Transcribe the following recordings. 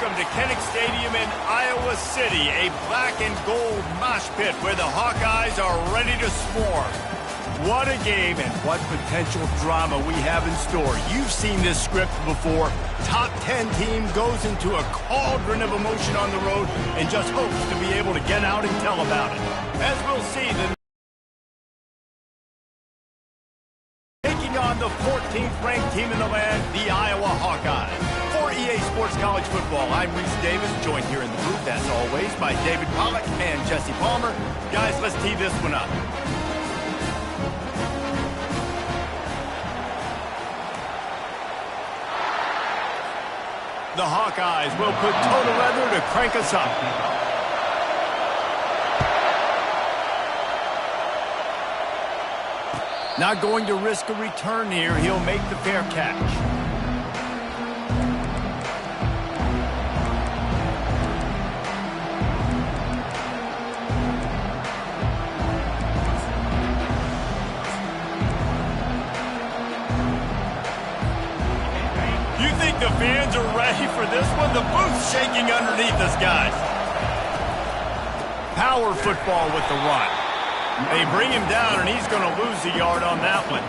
welcome to Kinnick Stadium in Iowa City, a black and gold mosh pit where the Hawkeyes are ready to swarm. What a game and what potential drama we have in store. You've seen this script before. Top 10 team goes into a cauldron of emotion on the road and just hopes to be able to get out and tell about it. As we'll see, taking on the 14th ranked team in the land, the Iowa Hawkeyes. For EA Sports College Football, I'm Reese Davis, joined here in the booth, as always, by David Pollack and Jesse Palmer. Guys, let's tee this one up. The Hawkeyes will put total leather to crank us up. Not going to risk a return here. He'll make the fair catch. The fans are ready for this one. The booth's shaking underneath us, guys. Power football with the run. They bring him down, and he's going to lose a yard on that one.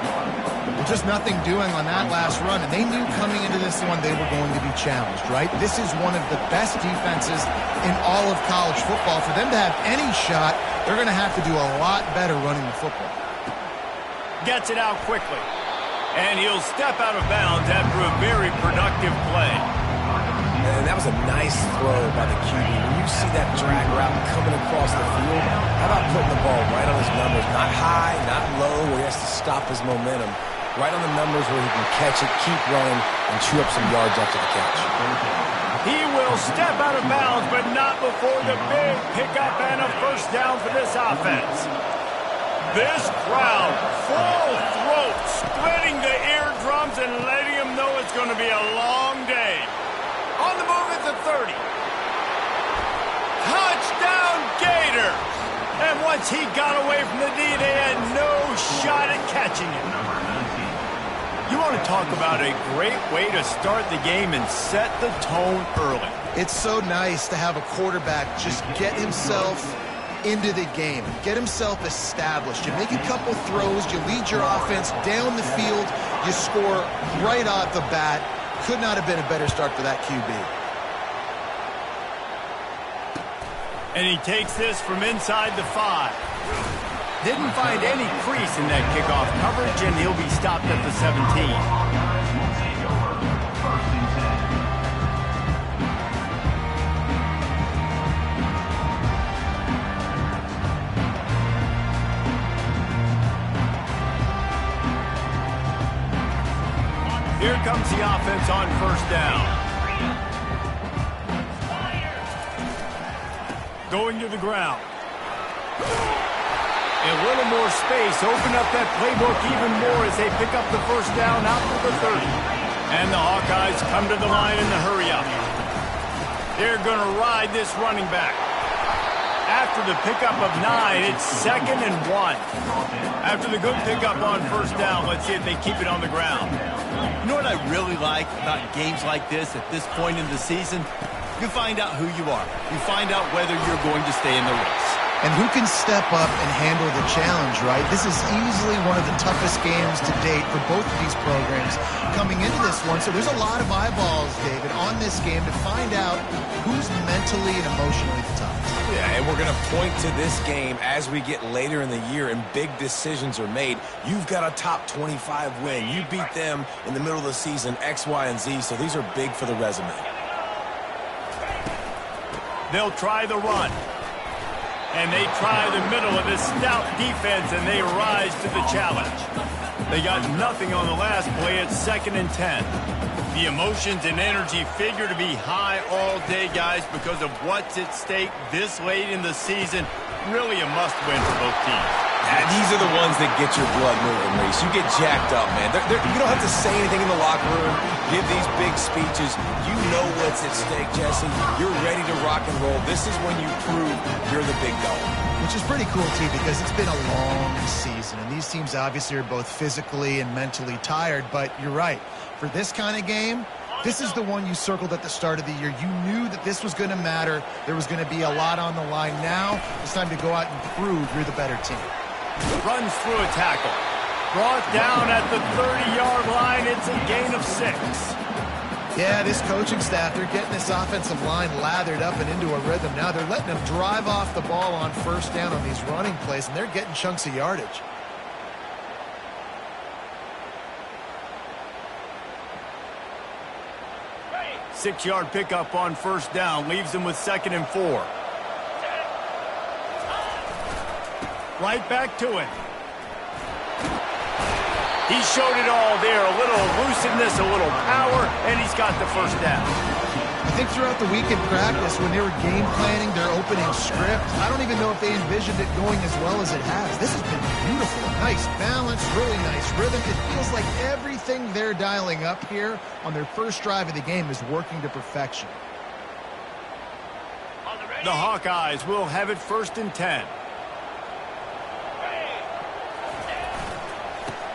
Just nothing doing on that last run, and they knew coming into this one they were going to be challenged, right? This is one of the best defenses in all of college football. For them to have any shot, they're going to have to do a lot better running the football. Gets it out quickly. And he'll step out of bounds after a very productive play. And that was a nice throw by the QB. When you see that drag route coming across the field, how about putting the ball right on his numbers? Not high, not low, where he has to stop his momentum. Right on the numbers where he can catch it, keep running, and chew up some yards after the catch. He will step out of bounds, but not before the big pickup and a first down for this offense. This crowd, full throat, splitting the eardrums and letting them know it's going to be a long day. On the move at the 30. Touchdown Gators! And once he got away from the D, they had no shot at catching him. You want to talk about a great way to start the game and set the tone early. It's so nice to have a quarterback just get himself into the game, get himself established. You make a couple throws, you lead your offense down the field, you score right off the bat. Could not have been a better start for that QB. And he takes this from inside the 5. Didn't find any crease in that kickoff coverage, and he'll be stopped at the 17. Here comes the offense on first down. Going to the ground. A little more space. Open up that playbook even more as they pick up the first down out to the 30. And the Hawkeyes come to the line in the hurry up. They're going to ride this running back. After the pickup of 9, it's 2nd and 1. After the good pickup on first down, let's see if they keep it on the ground. You know what I really like about games like this at this point in the season? You find out who you are. You find out whether you're going to stay in the race. And who can step up and handle the challenge, right? This is easily one of the toughest games to date for both of these programs coming into this one. So there's a lot of eyeballs, David, on this game to find out who's mentally and emotionally the toughest. Yeah, and we're going to point to this game as we get later in the year and big decisions are made. You've got a top 25 win. You beat them in the middle of the season, X, Y, and Z, so these are big for the resume. They'll try the run. And they try the middle of this stout defense, and they rise to the challenge. They got nothing on the last play. It's 2nd and 10. The emotions and energy figure to be high all day, guys, because of what's at stake this late in the season. Really a must-win for both teams. Yeah, these are the ones that get your blood moving, Reese. You get jacked up, man. You don't have to say anything in the locker room, give these big speeches. You know what's at stake, Jesse. You're ready to rock and roll. This is when you prove you're the big dog. Which is pretty cool, too, because it's been a long season. And these teams obviously are both physically and mentally tired. But you're right. For this kind of game, This is the one you circled at the start of the year. You knew that this was going to matter. There was going to be a lot on the line. Now it's time to go out and prove you're the better team. Runs through a tackle. Brought down at the 30-yard line. It's a gain of 6. Yeah, this coaching staff, they're getting this offensive line lathered up and into a rhythm. Now they're letting them drive off the ball on first down on these running plays, and they're getting chunks of yardage. Six-yard pickup on first down. Leaves them with 2nd and 4. Right back to it. He showed it all there. A little elusiveness, a little power, and he's got the first down. I think throughout the week in practice, when they were game planning their opening script, I don't even know if they envisioned it going as well as it has. This has been beautiful. Nice balance, really nice rhythm. It feels like everything they're dialing up here on their first drive of the game is working to perfection. The Hawkeyes will have it 1st and 10.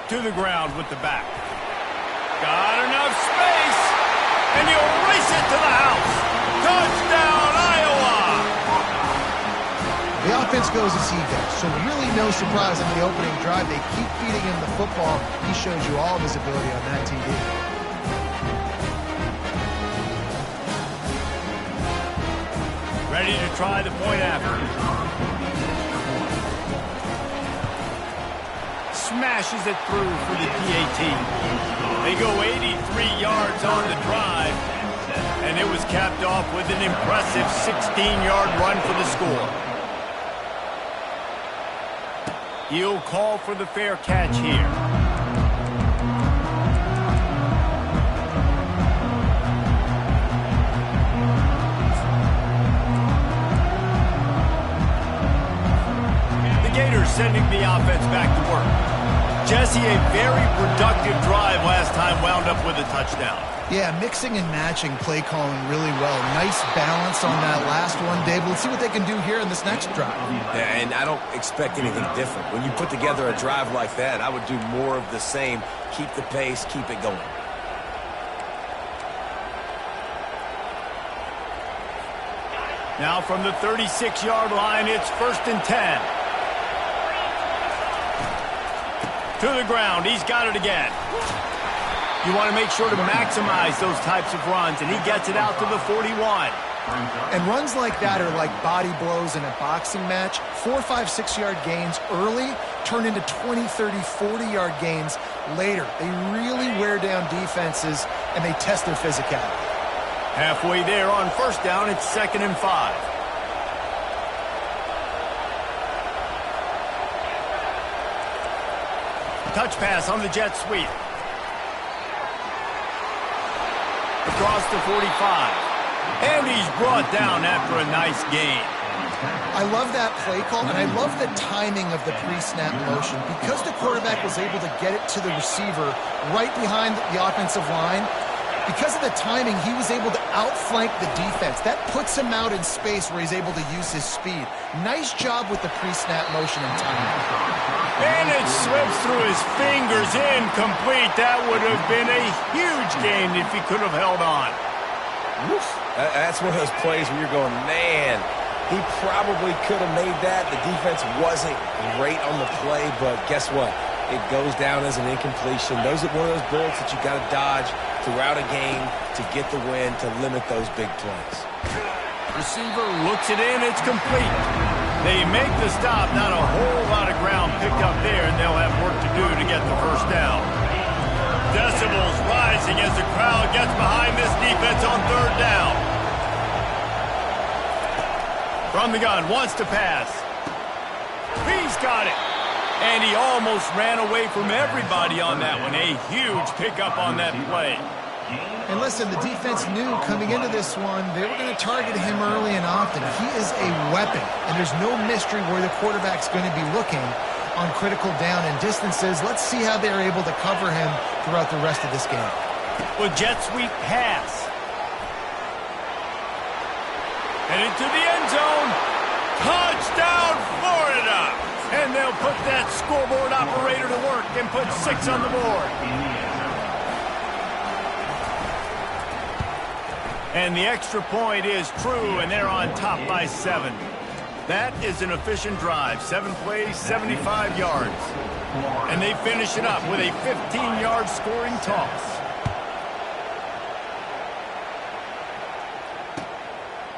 To the ground with the back. Got enough space, and he'll race it to the house. Touchdown, Iowa! The offense goes as he goes, so really no surprise on the opening drive. They keep feeding him the football. He shows you all of his ability on that TD. Ready to try the point after. Smashes it through for the PAT. They go 83 yards on the drive, and it was capped off with an impressive 16-yard run for the score. He'll call for the fair catch here. The Gators sending the offense back to work. Jesse, a very productive drive last time, wound up with a touchdown. Yeah, mixing and matching play calling really well. Nice balance on that last one, Dave. Let's see what they can do here in this next drive. Yeah, and I don't expect anything different. When you put together a drive like that, I would do more of the same. Keep the pace, keep it going. Now from the 36-yard line, it's 1st and 10. To the ground. He's got it again. You want to make sure to maximize those types of runs, and he gets it out to the 41. And runs like that are like body blows in a boxing match. 4, 5, 6-yard gains early turn into 20, 30, 40-yard gains later. They really wear down defenses, and they test their physicality. Halfway there on first down, it's 2nd and 5. Touch pass on the jet sweep. Across the 45. And he's brought down after a nice gain. I love that play call, and I love the timing of the pre-snap motion. Because the quarterback was able to get it to the receiver right behind the offensive line, because of the timing, he was able to outflank the defense. That puts him out in space where he's able to use his speed. Nice job with the pre-snap motion and timing. And it slips through his fingers, incomplete. That would have been a huge gain if he could have held on. Woof. That's one of those plays where you're going, man, he probably could have made that. The defense wasn't great on the play, but guess what? It goes down as an incompletion. Those are one of those bullets that you got to dodge throughout a game to get the win, to limit those big plays. Receiver looks it in, it's complete. They make the stop, not a whole lot of ground picked up there, and they'll have work to do to get the first down. Decibels rising as the crowd gets behind this defense on third down. From the gun, wants to pass. He's got it. And he almost ran away from everybody on that one. A huge pickup on that play. And listen, the defense knew coming into this one, they were going to target him early and often. He is a weapon, and there's no mystery where the quarterback's going to be looking on critical down and distances. Let's see how they're able to cover him throughout the rest of this game. With jet sweep pass. And into the end zone. Touchdown, Florida! And they'll put that scoreboard operator to work and put 6 on the board. And the extra point is true, and they're on top by 7. That is an efficient drive. 7 plays, 75 yards. And they finish it up with a 15-yard scoring toss.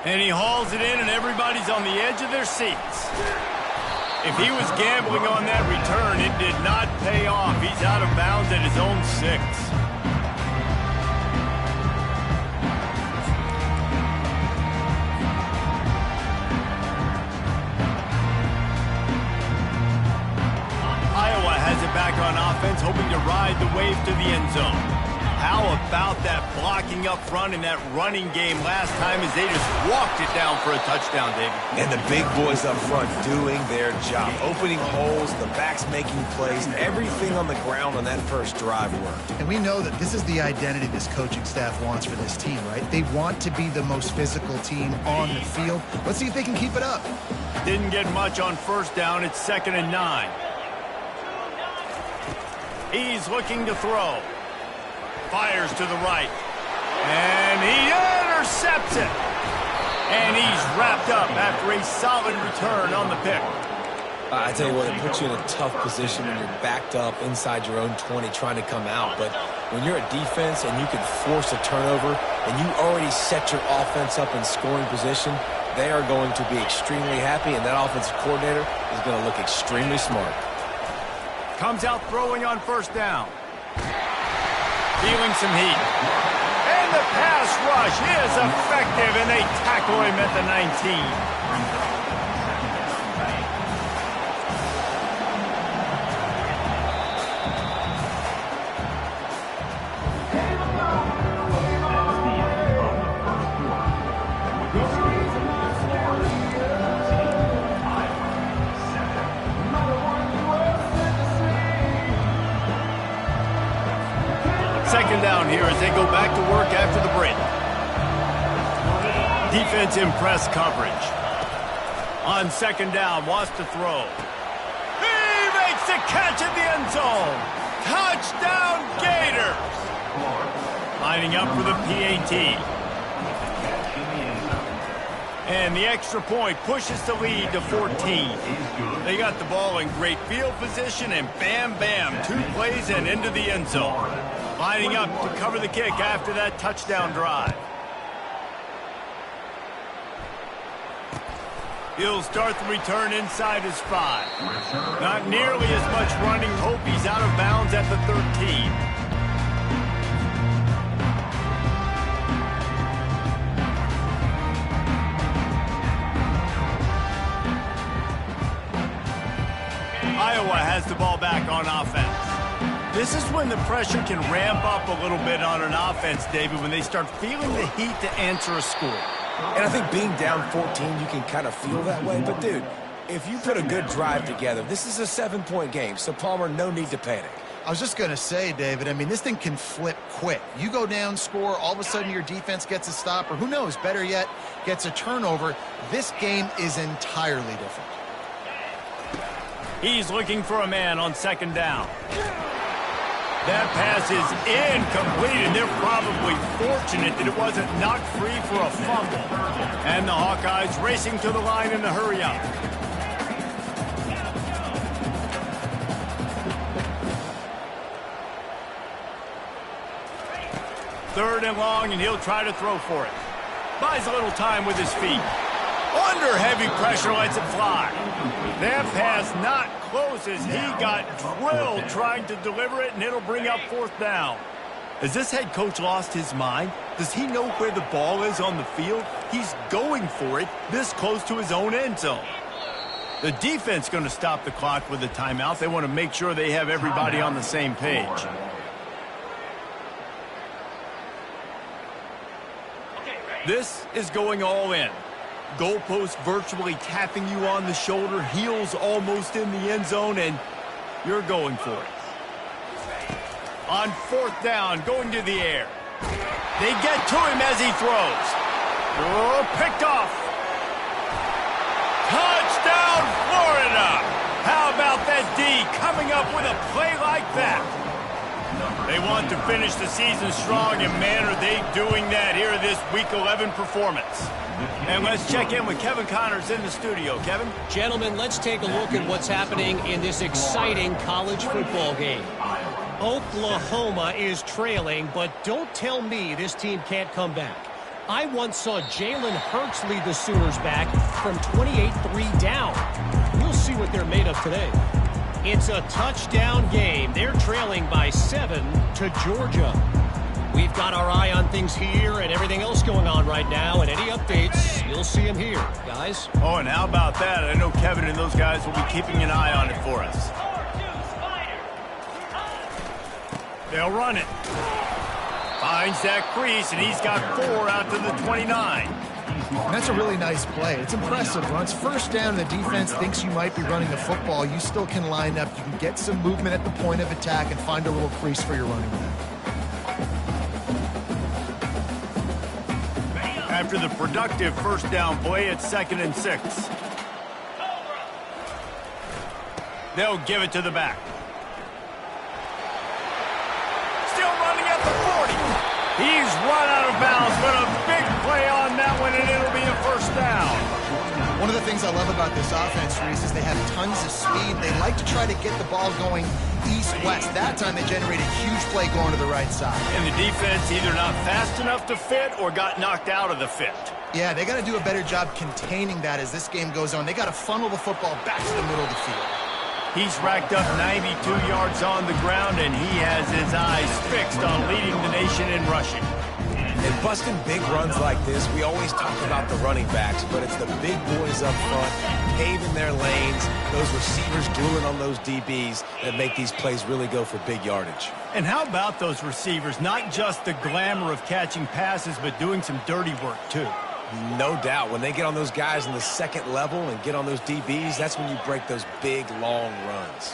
And he hauls it in, and everybody's on the edge of their seats. If he was gambling on that return, it did not pay off. He's out of bounds at his own 6. Iowa has it back on offense, hoping to ride the wave to the end zone. How about that blocking up front in that running game last time as they just walked it down for a touchdown, David? And the big boys up front doing their job. Opening holes, the backs making plays, everything on the ground on that first drive worked. And we know that this is the identity this coaching staff wants for this team, right? They want to be the most physical team on the field. Let's see if they can keep it up. Didn't get much on first down. It's 2nd and 9. He's looking to throw. Fires to the right. And he intercepts it. And he's wrapped up after a solid return on the pick. I tell you what, it puts you in a tough position when you're backed up inside your own 20 trying to come out. But when you're a defense and you can force a turnover and you already set your offense up in scoring position, they are going to be extremely happy, and that offensive coordinator is going to look extremely smart. Comes out throwing on first down. Feeling some heat. And the pass rush is effective, and they tackle him at the 19. Second down here as they go back to work after the break. Defense in press coverage. On second down, wants to throw. He makes the catch in the end zone. Touchdown Gators. Lining up for the PAT. And the extra point pushes the lead to 14. They got the ball in great field position, and bam, bam, 2 plays and into the end zone. Lining up to cover the kick after that touchdown drive. He'll start the return inside his 5. Not nearly as much running. Hope he's out of bounds at the 13. Iowa has the ball back on offense. This is when the pressure can ramp up a little bit on an offense, David, when they start feeling the heat to answer a score. And I think being down 14, you can kind of feel that way. But, dude, if you put a good drive together, this is a 7-point game. So, Palmer, no need to panic. I was just going to say, David, I mean, this thing can flip quick. You go down, score, all of a sudden your defense gets a stop, or who knows, better yet, gets a turnover. This game is entirely different. He's looking for a man on second down. That pass is incomplete, and they're probably fortunate that it wasn't knocked free for a fumble. And the Hawkeyes racing to the line in the hurry up. Third and long, and he'll try to throw for it. Buys a little time with his feet. Under heavy pressure, lets it fly. That pass not close as he got drilled trying to deliver it, and it'll bring up fourth down. Has this head coach lost his mind? Does he know where the ball is on the field? He's going for it this close to his own end zone. The defense going to stop the clock with a timeout. They want to make sure they have everybody on the same page. This is going all in. Goalpost virtually tapping you on the shoulder, heels almost in the end zone, and you're going for it. On fourth down, going to the air. They get to him as he throws. Oh, picked off. Touchdown, Florida! How about that D coming up with a play like that? They want to finish the season strong, and man, are they doing that here in this Week 11 performance. And let's check in with Kevin Connors in the studio. Kevin? Gentlemen, let's take a look at what's happening in this exciting college football game. Oklahoma is trailing, but don't tell me this team can't come back. I once saw Jalen Hurts lead the Sooners back from 28-3 down. We'll see what they're made of today. It's a touchdown game. They're trailing by 7 to Georgia. We've got our eye on things here and everything else going on right now, and any updates, you'll see them here, guys. Oh, and how about that? I know Kevin and those guys will be keeping an eye on it for us. They'll run it. Finds that crease, and he's got 4 out to the 29. And that's a really nice play. It's impressive. Once first down, the defense thinks you might be running the football. You still can line up. You can get some movement at the point of attack and find a little crease for your running back. After the productive first down play, it's 2nd and 6. They'll give it to the back. Still running at the 40. He's run out of bounds, but a big play on that one, and it'll be a first down. One of the things I love about this offense, Reese, is they have tons of speed. They like to try to get the ball going east-west. That time they generated a huge play going to the right side. And the defense either not fast enough to fit or got knocked out of the fit. Yeah, they got to do a better job containing that as this game goes on. They got to funnel the football back to the middle of the field. He's racked up 92 yards on the ground, and he has his eyes fixed on leading the nation in rushing. And busting big runs like this, we always talk about the running backs, but it's the big boys up front, paving their lanes, those receivers gluing on those DBs that make these plays really go for big yardage. And how about those receivers? Not just the glamour of catching passes, but doing some dirty work, too. No doubt. When they get on those guys in the second level and get on those DBs, that's when you break those big, long runs.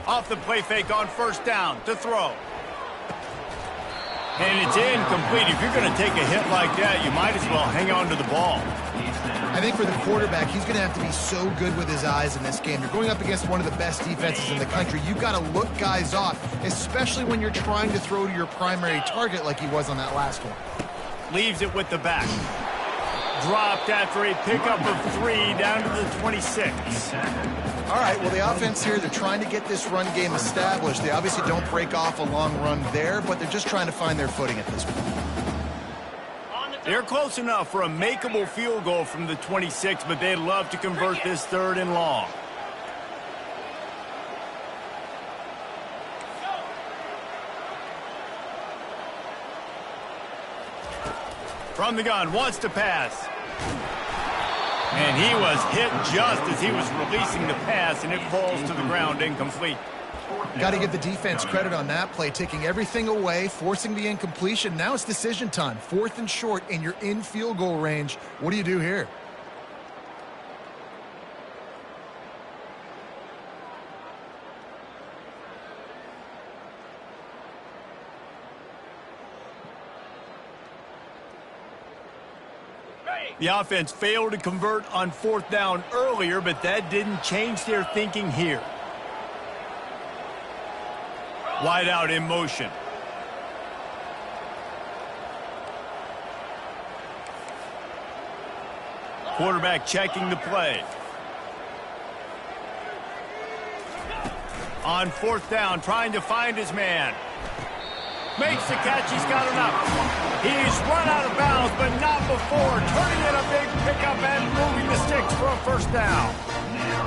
Off the play fake on first down to throw. And it's incomplete. If you're going to take a hit like that, you might as well hang on to the ball. I think for the quarterback, he's going to have to be so good with his eyes in this game. You're going up against one of the best defenses in the country. You've got to look guys off, especially when you're trying to throw to your primary target like he was on that last one. Leaves it with the back. Dropped after a pickup of 3 down to the 26. All right, well, the offense here, they're trying to get this run game established. They obviously don't break off a long run there, but they're just trying to find their footing at this point. They're close enough for a makeable field goal from the 26, but they'd love to convert this 3rd and long. From the gun, wants to pass. And he was hit just as he was releasing the pass, and it falls to the ground incomplete. Got to give the defense credit on that play, taking everything away, forcing the incompletion. Now it's decision time. 4th and short, and you're in field goal range. What do you do here? The offense failed to convert on 4th down earlier, but that didn't change their thinking here. Wide out in motion. Quarterback checking the play. On 4th down, trying to find his man. Makes the catch, he's got enough. He's run out of bounds, but not before. Turning in a big pickup and moving the sticks for a first down.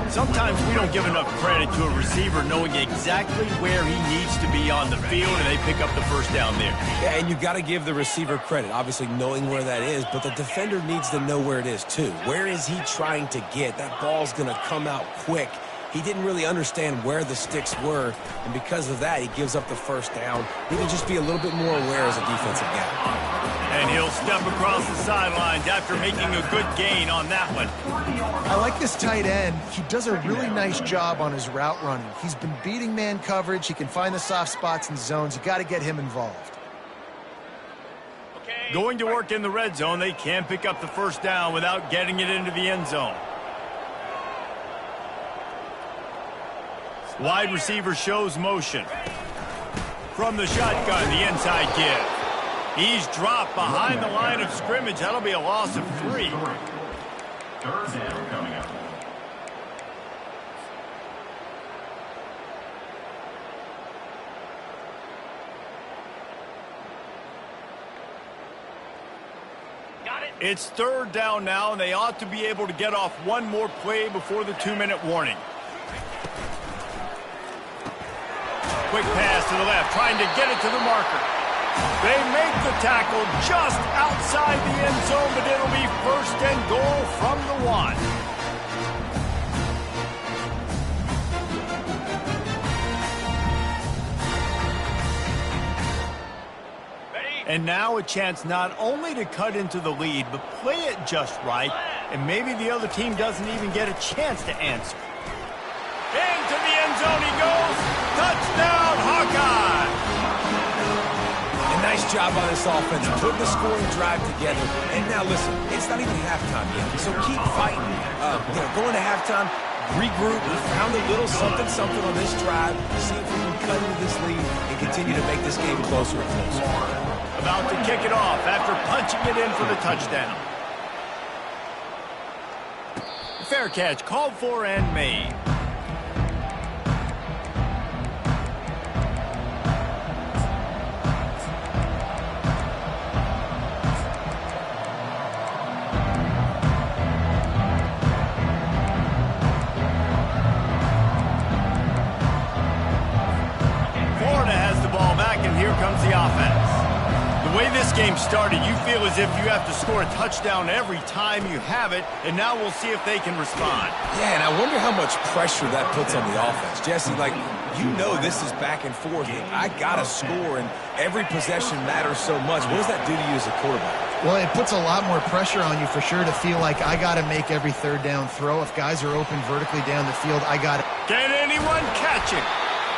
Sometimes we don't give enough credit to a receiver knowing exactly where he needs to be on the field, and they pick up the first down there. Yeah, and you got to give the receiver credit, obviously knowing where that is, but the defender needs to know where it is too. Where is he trying to get? That ball's going to come out quick. He didn't really understand where the sticks were, and because of that, he gives up the first down. He can just be a little bit more aware as a defensive guy. And he'll step across the sidelines after making a good gain on that one. I like this tight end. He does a really nice job on his route running. He's been beating man coverage. He can find the soft spots and zones. You got to get him involved. Going to work in the red zone, they can't pick up the first down without getting it into the end zone. Wide receiver shows motion. From the shotgun, the inside give. He's dropped behind the line of scrimmage. That'll be a loss of 3. Third down coming up. It's third down now, and they ought to be able to get off one more play before the 2-minute warning. Quick pass to the left, trying to get it to the marker. They make the tackle just outside the end zone, but it'll be first and goal from the 1. And now a chance not only to cut into the lead, but play it just right, and maybe the other team doesn't even get a chance to answer. Into the end zone he goes. Touchdown, Hawkeye! A nice job on this offense, putting the scoring drive together. And now listen, it's not even halftime yet, so keep fighting. Going to halftime, regroup, found a little something on this drive, see if we can cut into this lead and continue to make this game closer and closer. About to kick it off after punching it in for the touchdown. Fair catch called for and made. Florida has the ball back, and here comes the offense. The way this game started, you feel as if you have to score a touchdown every time you have it, and now we'll see if they can respond. Yeah, and I wonder how much pressure that puts on the offense. Jesse, this is back and forth. I got to score, and every possession matters so much. What does that do to you as a quarterback? Well, it puts a lot more pressure on you for sure to feel like I got to make every third down throw. If guys are open vertically down the field, I got to. Can anyone catch it?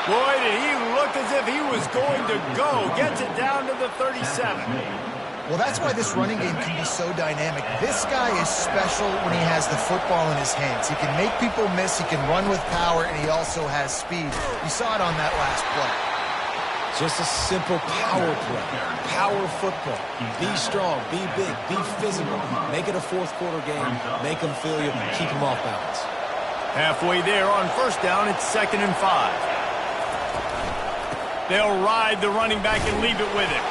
Boy, did he look as if he was going to go. Gets it down to the 37. Well, that's why this running game can be so dynamic. This guy is special when he has the football in his hands. He can make people miss, he can run with power, and he also has speed. You saw it on that last play. Just a simple power play. Power football. Be strong, be big, be physical. Make it a fourth quarter game. Make them feel you, keep them off balance. Halfway there on first down, it's 2nd and 5. They'll ride the running back and leave it with him.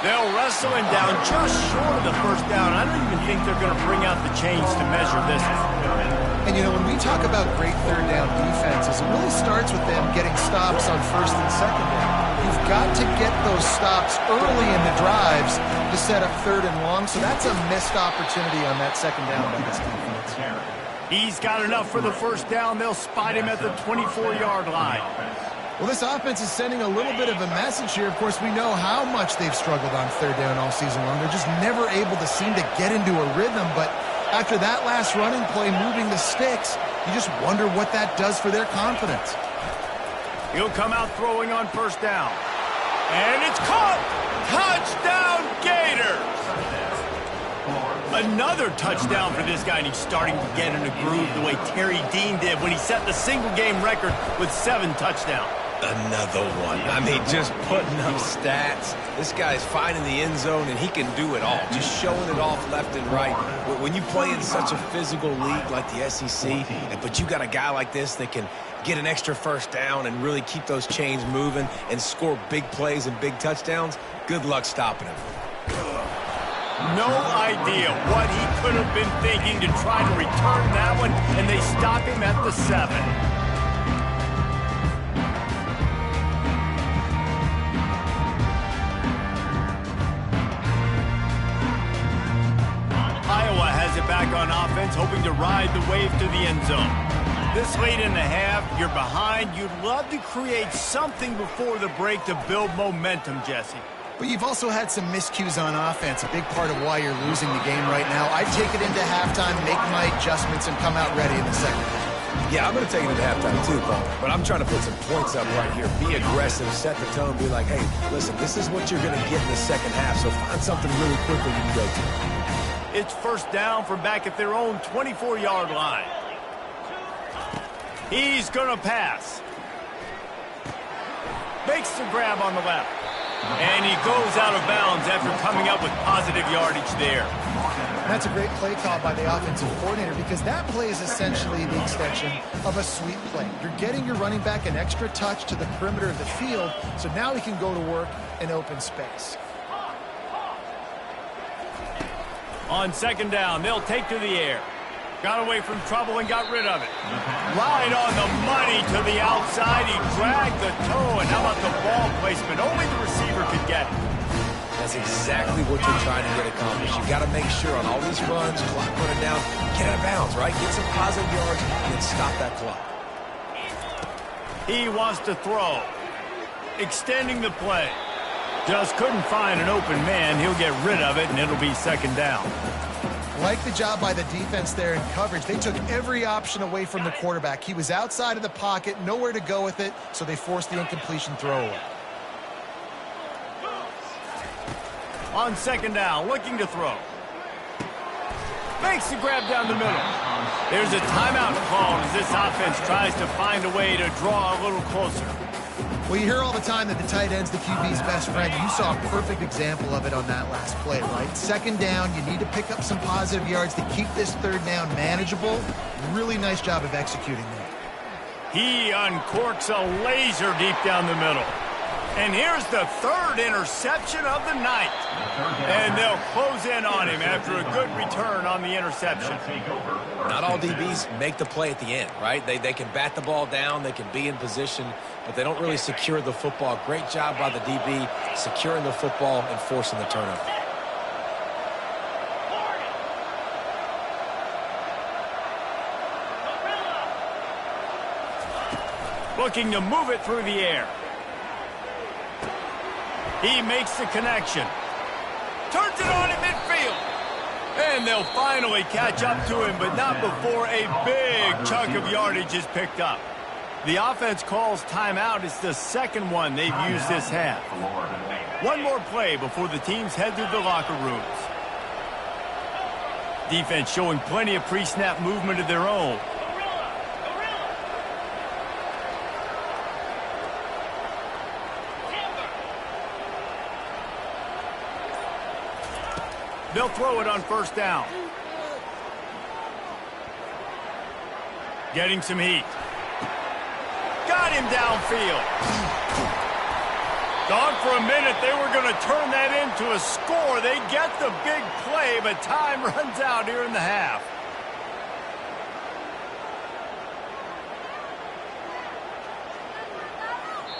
They'll wrestle him down just short of the first down. I don't even think they're going to bring out the chains to measure this one. And, when we talk about great third down defenses, it really starts with them getting stops on first and second down. You've got to get those stops early in the drives to set up third and long, so that's a missed opportunity on that second down by this defense. He's got enough for the first down. They'll spot him at the 24-yard line. Well, this offense is sending a little bit of a message here. Of course, we know how much they've struggled on third down all season long. They're just never able to seem to get into a rhythm. But after that last running play, moving the sticks, you just wonder what that does for their confidence. He'll come out throwing on first down. And it's caught! Touchdown, Gators! Another touchdown for this guy, and he's starting to get in a groove the way Terry Dean did when he set the single-game record with 7 touchdowns. Another one. Just putting up stats. This guy's finding the end zone, and he can do it all. Just showing it off left and right. When you play in such a physical league like the SEC, but you got a guy like this that can get an extra first down and really keep those chains moving and score big plays and big touchdowns, good luck stopping him. No idea what he could have been thinking to try to return that one, and they stop him at the 7. Iowa has it back on offense, hoping to ride the wave to the end zone. This late in the half, you're behind. You'd love to create something before the break to build momentum, Jesse. But you've also had some miscues on offense, a big part of why you're losing the game right now. I'd take it into halftime, make my adjustments, and come out ready in the second half. Yeah, I'm going to take it into halftime too, Paul. But I'm trying to put some points up right here. Be aggressive, set the tone, be like, hey, listen, this is what you're going to get in the second half, so find something really quickly you can go to. It's first down from back at their own 24-yard line. Makes the grab on the left. And he goes out of bounds after coming up with positive yardage there. That's a great play call by the offensive coordinator because that play is essentially the extension of a sweep play. You're getting your running back an extra touch to the perimeter of the field, so now he can go to work in open space. On second down, they'll take to the air. Got away from trouble and got rid of it. Right on the money to the outside. He dragged the toe, and how about the ball placement? Only the receiver could get it. That's exactly what you're trying to get accomplished. You've got to make sure on all these runs, clock running down, get out of bounds, right? Get some positive yards and stop that clock. He wants to throw. Extending the play. Just couldn't find an open man. He'll get rid of it, and it'll be second down. Like the job by the defense there in coverage. They took every option away from the quarterback. He was outside of the pocket, nowhere to go with it, so they forced the incompletion throwaway. On second down, looking to throw. Makes the grab down the middle. There's a timeout called as this offense tries to find a way to draw a little closer. Well, you hear all the time that the tight end's the QB's best friend. You saw a perfect example of it on that last play, right? Second down, you need to pick up some positive yards to keep this third down manageable. Really nice job of executing that. He uncorks a laser deep down the middle. And here's the third interception of the night. And they'll close in on him after a good return on the interception. Not all DBs make the play at the end, right? They can bat the ball down, they can be in position, but they don't really secure the football. Great job by the DB securing the football and forcing the turnover. Looking to move it through the air. He makes the connection. Turns it on in midfield. And they'll finally catch up to him, but not before a big chunk of yardage is picked up. The offense calls timeout. It's the second one they've used this half. One more play before the teams head to the locker rooms. Defense showing plenty of pre-snap movement of their own. They'll throw it on first down. Getting some heat. Got him downfield. Thought for a minute they were going to turn that into a score. They get the big play, but time runs out here in the half.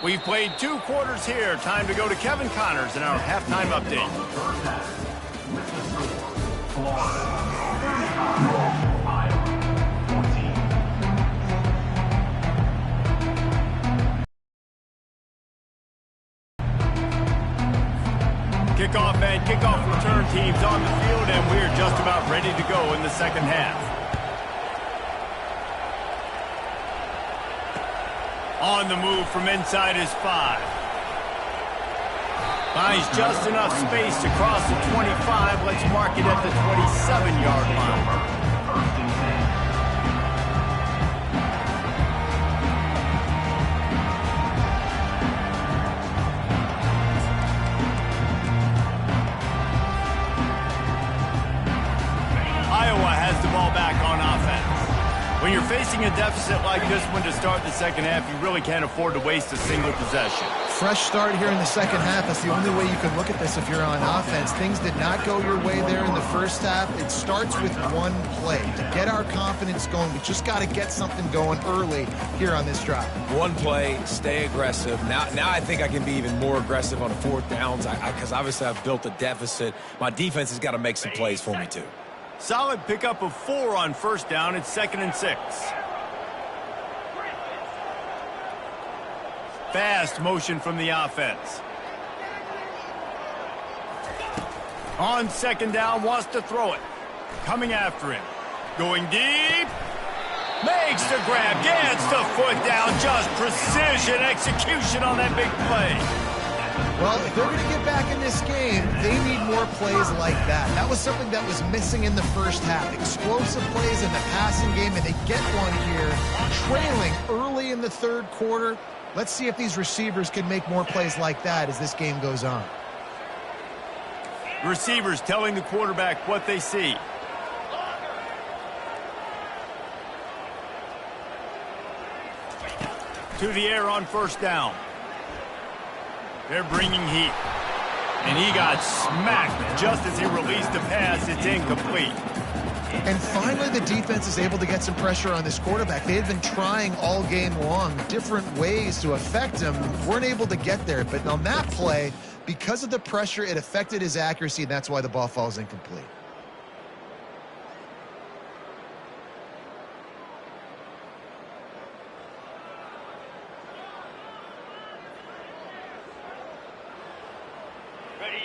We've played 2 quarters here. Time to go to Kevin Connors in our halftime update. Kickoff and kickoff return teams on the field, and we're just about ready to go in the second half. On the move from inside his 5. Finds just enough space to cross the 25. Let's mark it at the 27-yard line. Iowa has the ball back on offense. When you're facing a deficit like this one to start the second half, you really can't afford to waste a single possession. Fresh start here in the second half. That's the only way you can look at this if you're on offense. Things did not go your way there in the first half. It starts with one play. To get our confidence going, we just got to get something going early here on this drive. One play, stay aggressive. Now I think I can be even more aggressive on the fourth downs because obviously I've built a deficit. My defense has got to make some plays for me too. Solid pickup of 4 on first down. It's 2nd and 6. Fast motion from the offense. On second down, wants to throw it. Coming after him. Going deep. Makes the grab. Gets the foot down. Just precision execution on that big play. Well, if they're going to get back in this game, they need more plays like that. That was something that was missing in the first half. Explosive plays in the passing game, and they get one here. Trailing early in the third quarter, Let's see if these receivers can make more plays like that as this game goes on. Receivers telling the quarterback what they see. To the air on first down. They're bringing heat. And he got smacked just as he released the pass. It's incomplete. And finally, the defense is able to get some pressure on this quarterback. They had been trying all game long different ways to affect him. Weren't able to get there. But on that play, because of the pressure, it affected his accuracy, and that's why the ball falls incomplete.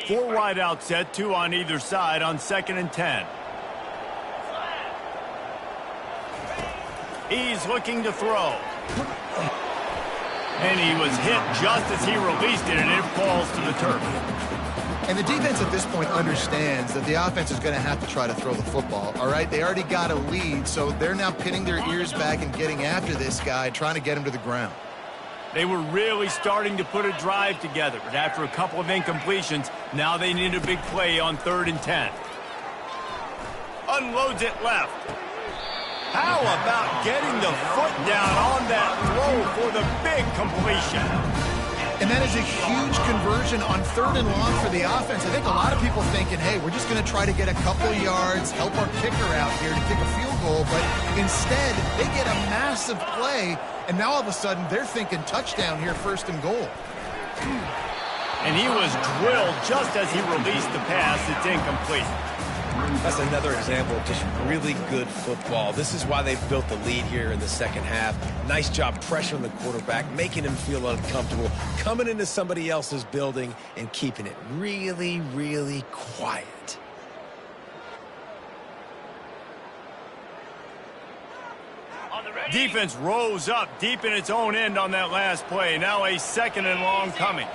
Four wide out set, 2 on either side on 2nd and 10. He's looking to throw. And he was hit just as he released it, and it falls to the turf. And the defense at this point understands that the offense is going to have to try to throw the football, all right? They already got a lead, so they're now pinning their ears back and getting after this guy, trying to get him to the ground. They were really starting to put a drive together, but after a couple of incompletions, now they need a big play on 3rd and 10. Unloads it left. How about getting the foot down on that throw for the big completion? And that is a huge conversion on 3rd and long for the offense. I think a lot of people thinking, hey, we're just going to try to get a couple yards, help our kicker out here to kick a field goal. But instead, they get a massive play, and now all of a sudden they're thinking touchdown here, 1st and goal. And he was drilled just as he released the pass. It's incomplete. That's another example of just really good football. This is why they've built the lead here in the second half. Nice job pressuring the quarterback, making him feel uncomfortable, coming into somebody else's building and keeping it really, really quiet. Defense rose up deep in its own end on that last play. Now a 2nd and long coming.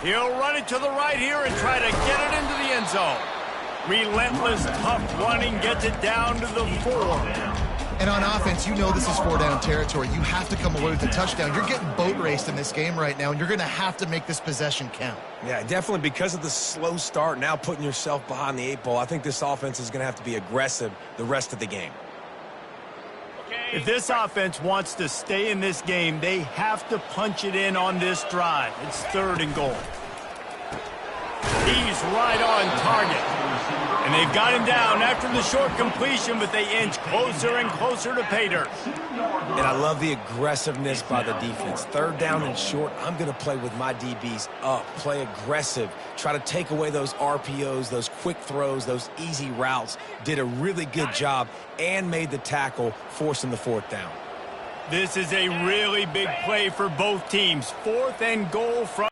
He'll run it to the right here and try to get it into the end zone. Relentless, tough running gets it down to the 4. And on offense, you know this is 4-down territory. You have to come away with a touchdown. You're getting boat raced in this game right now, and you're going to have to make this possession count. Yeah, definitely because of the slow start, now putting yourself behind the 8 ball, I think this offense is going to have to be aggressive the rest of the game. If this offense wants to stay in this game, they have to punch it in on this drive. It's 3rd and goal. He's right on target. And they've got him down after the short completion, but they inch closer and closer to pay dirt. And I love the aggressiveness by the defense. 3rd down and short, I'm going to play with my DBs up, play aggressive, try to take away those RPOs, those quick throws, those easy routes. Did a really good job and made the tackle, forcing the 4th down. This is a really big play for both teams. 4th and goal from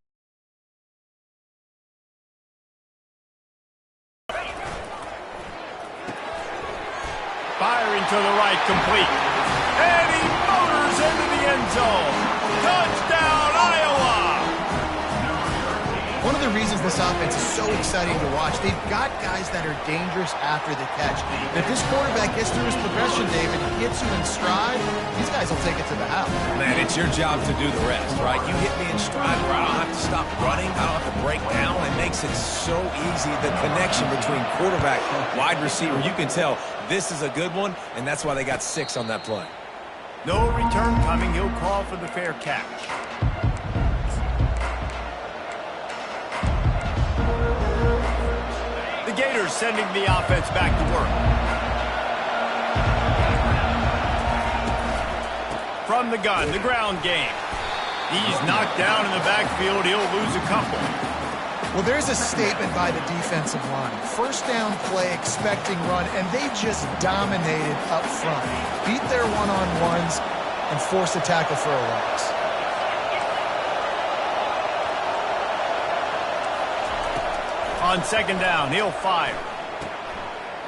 firing to the right, complete. And he motors into the end zone. Touchdown, Iowa! One of the reasons this offense is so exciting to watch, they've got guys that are dangerous after the catch. And if this quarterback gets through his progression, David, hits you in stride, these guys will take it to the house. Man, it's your job to do the rest, right? You hit me in stride where I don't have to stop running, I don't have to break down. It makes it so easy. The connection between quarterback and wide receiver, you can tell this is a good one, and that's why they got 6 on that play. No return coming. He'll call for the fair catch. The Gators sending the offense back to work. From the gun, the ground game. He's knocked down in the backfield. He'll lose a couple. Well, there's a statement by the defensive line. 1st down play, expecting run, and they just dominated up front. Beat their one-on-ones and forced a tackle for a loss. On 2nd down, he'll fire.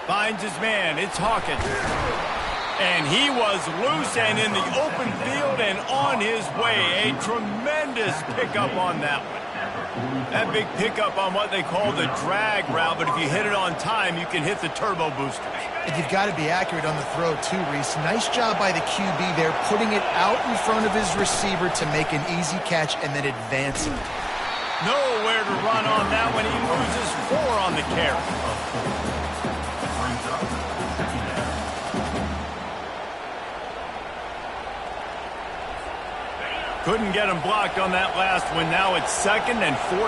Finds his man. It's Hawkins. And he was loose and in the open field and on his way. A tremendous pickup on that one. That big pickup on what they call the drag route, but if you hit it on time, you can hit the turbo boosters. And you've got to be accurate on the throw too, Reese. Nice job by the QB there, putting it out in front of his receiver to make an easy catch and then advancing. Nowhere to run on that one. He loses 4 on the carry. Couldn't get him blocked on that last one. Now it's 2nd and 14.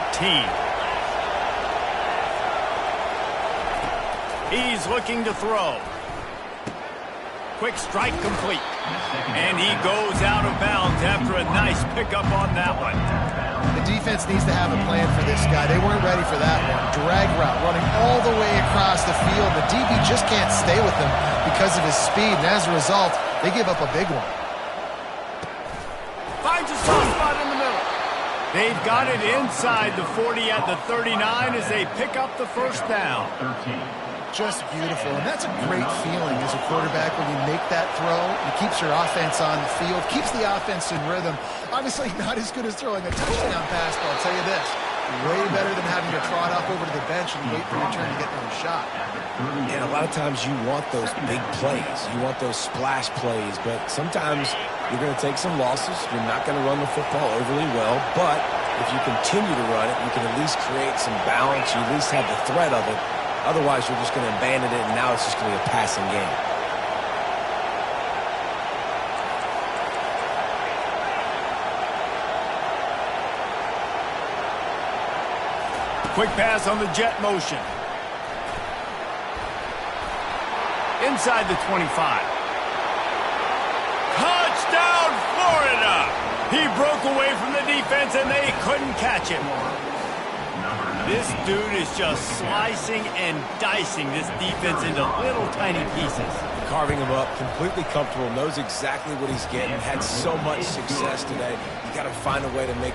He's looking to throw. Quick strike complete. And he goes out of bounds after a nice pickup on that one. The defense needs to have a plan for this guy. They weren't ready for that one. Drag route running all the way across the field. The DB just can't stay with him because of his speed. And as a result, they give up a big one. Finds a soft spot in the middle. They've got it inside the 40 at the 39 as they pick up the first down. Just beautiful. And that's a great feeling as a quarterback when you make that throw. It keeps your offense on the field, keeps the offense in rhythm. Obviously not as good as throwing a touchdown pass, but I'll tell you this. Way better than having to trot up over to the bench and wait for your turn to get another shot. And a lot of times you want those big plays. You want those splash plays, but sometimes you're going to take some losses. You're not going to run the football overly well, but if you continue to run it, you can at least create some balance. You at least have the threat of it. Otherwise, you're just going to abandon it, and now it's just going to be a passing game. Quick pass on the jet motion. Inside the 25. Touchdown, Florida! He broke away from the defense, and they couldn't catch him. This dude is just slicing and dicing this defense into little tiny pieces. Carving him up, completely comfortable, knows exactly what he's getting, had so much success today. You got to find a way to make